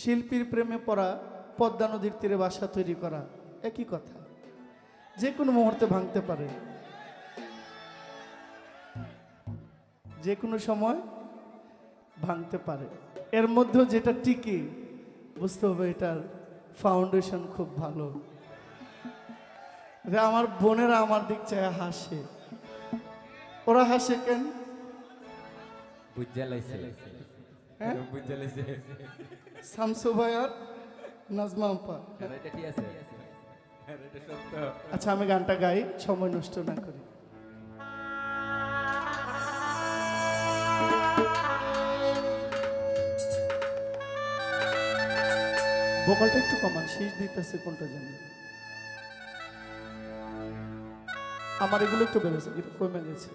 শিল্পীর প্রেমে পড়া, পদ্মা নদীর তীরে বাসা তৈরি করা একই কথা, যে কোনো মুহূর্তে ভাঙতে পারে, যে কোনো সময় ভাঙতে পারে। এর মধ্যেও যেটা টিকে বুঝতে হবে এটার ফাউন্ডেশন খুব ভালো। আমার বোনেরা আমার দিক চায় হাসে, ওরা হাসে কেন? শামসু ভাই আর নাজমা আপা। আচ্ছা আমি গানটা গাই, সময় নষ্ট না করি। ভোকালটা একটু কমান, শেষ দিতেছে কোনটা জানি। আমার এগুলো একটু বেড়েছে, কমে গেছে।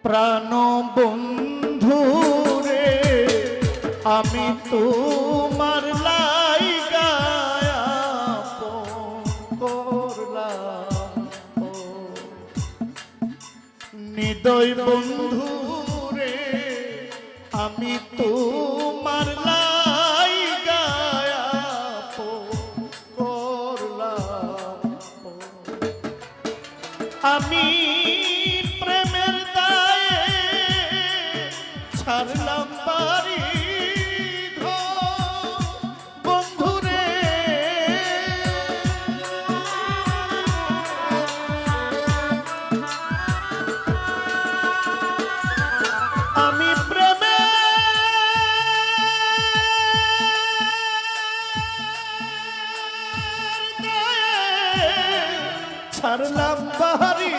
প্রাণ বন্ধু রে, আমি তোমার লাইগা করলাম, নিদয় বন্ধু রে, আমি তোমার লাইগা করলাম। আমি প্রেমের দায়ে ছাড়লাম বাড়ি বন্ধুরে, আমি প্রেমের দায়ে ছাড়লাম বাড়ি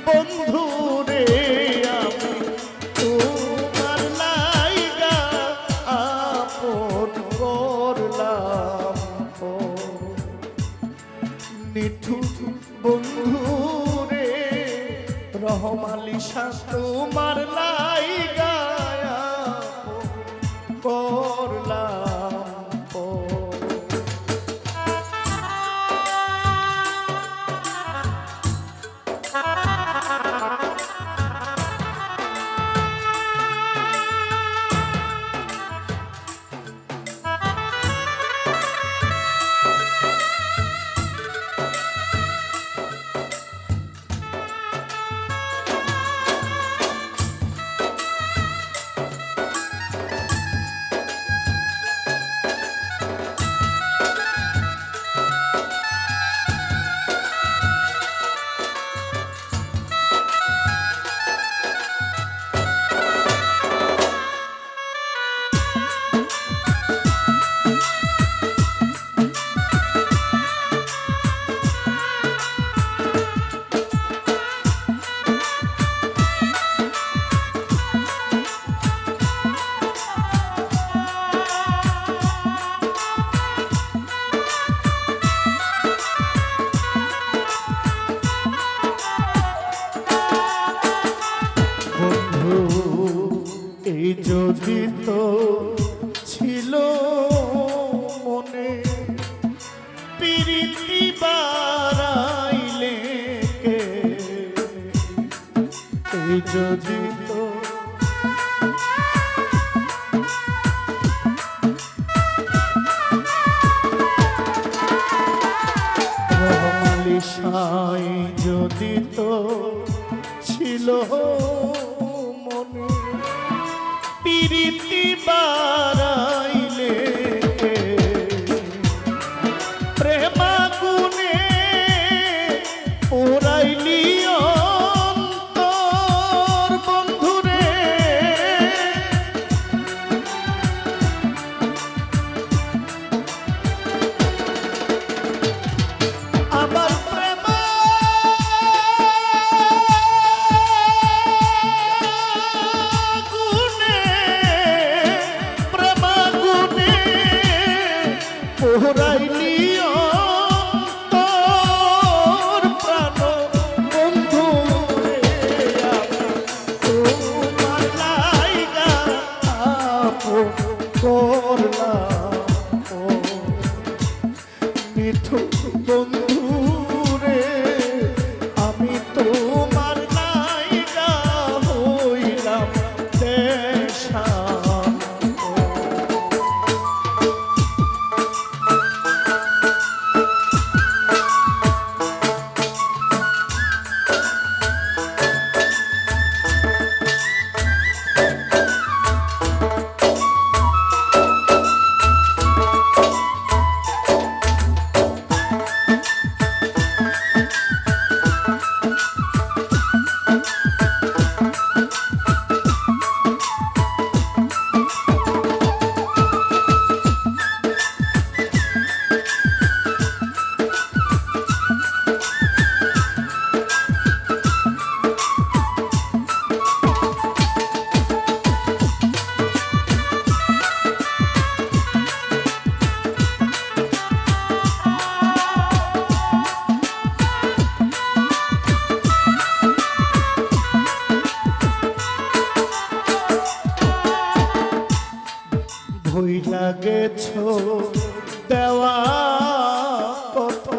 বন্ধু রে, আমি তোমার লাইগা আপন করলাম। নিঠুর বন্ধু রে, রহমালি শাহ তোমার লাইগা করলাম। এই যদি তো ছিল মনে প্রীতি বাড়াইলে কে, এই যদি তো রহমালি সাই যদি তো ছিল মনে প্রীতি বাড়াইলে প্রেমাগুনে ওরাইলি অন্তর বন্ধুরে, আবার প্রেমাগুনে ওরাইলি দেওয়া কথা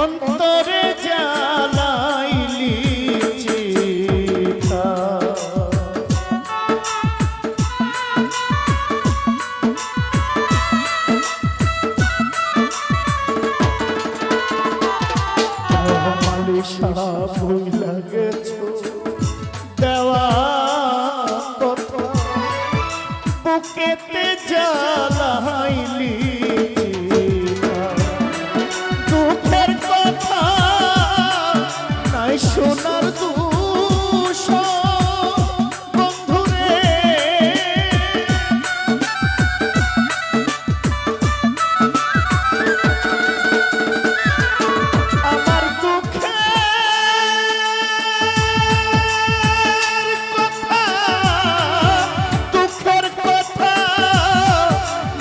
অন্তরে জ্বালাইলি চিতা মালিশা ভুইলা গেছো দেওয়া কথা বুকেতে জ্বালাইলি দুঃখের কথা নাই শোনার দুষ বন্ধুরে আমার দুঃখের কথা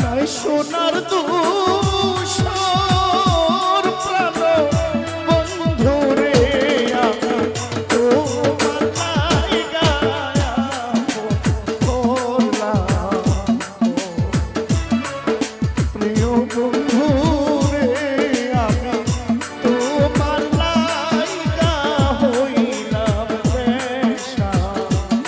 নাই শোনার দুষ প্রাণ বন্ধুরে আমি তোমার লাইগায়া বললাম প্রিয় বন্ধুরে আমি তোমার লাইগা হইলাম বেশান্ত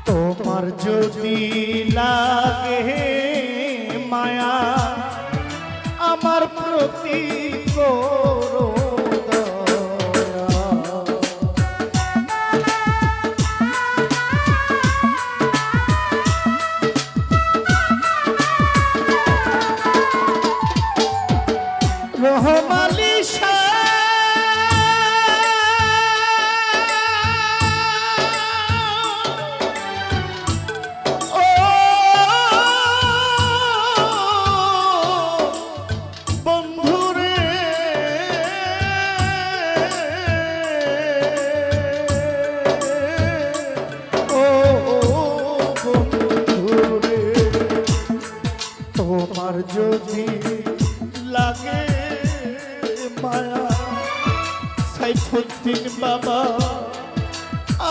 তোমার যদি লাগে মায়া আমার প্রতি করো দয়া। রহমালি তোমার যদি লাগে মায়া সাইফুদ্দিন বাবা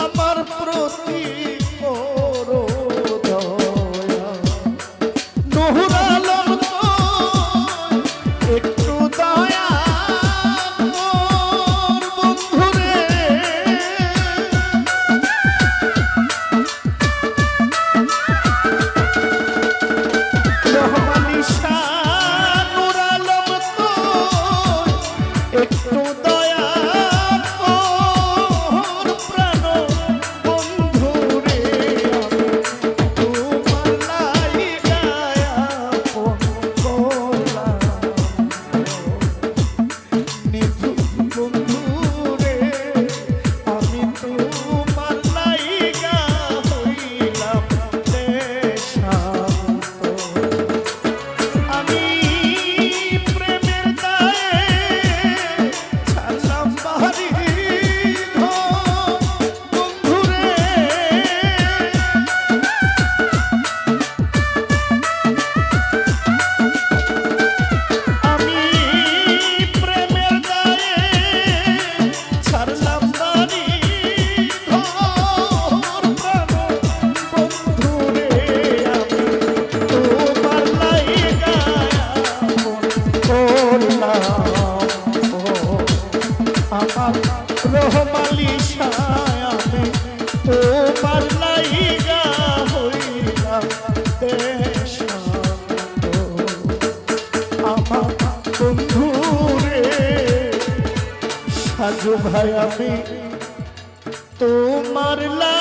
আমার প্রতি করো দয়া। নূর আলম তো একটু দয়া কর বন্ধুরে রহমানি শাহ নূর আলম তো একটু দয়া কর প্রাণ বন্ধুরে আমি তোমার লাইগায়া করলাম নিথুর বন্ধুরে আমি তোমার লাইগা হইলাম বেশান্ত। আমি প্রেমের দায়ে ছাড়লাম বাড়ি ঘর বন্ধুরে আমি প্রেমের দায়ে ছাড়লাম বাড়ি ঘর প্রাণ বন্ধুরে আমি তোমার লাইগায়া করলাম আমার রহমালি শাহ আমি তোমার লাইগা হইলাম দেশান্ত। আমার বন্ধু রে সাজু ভাই আমি তোমার লা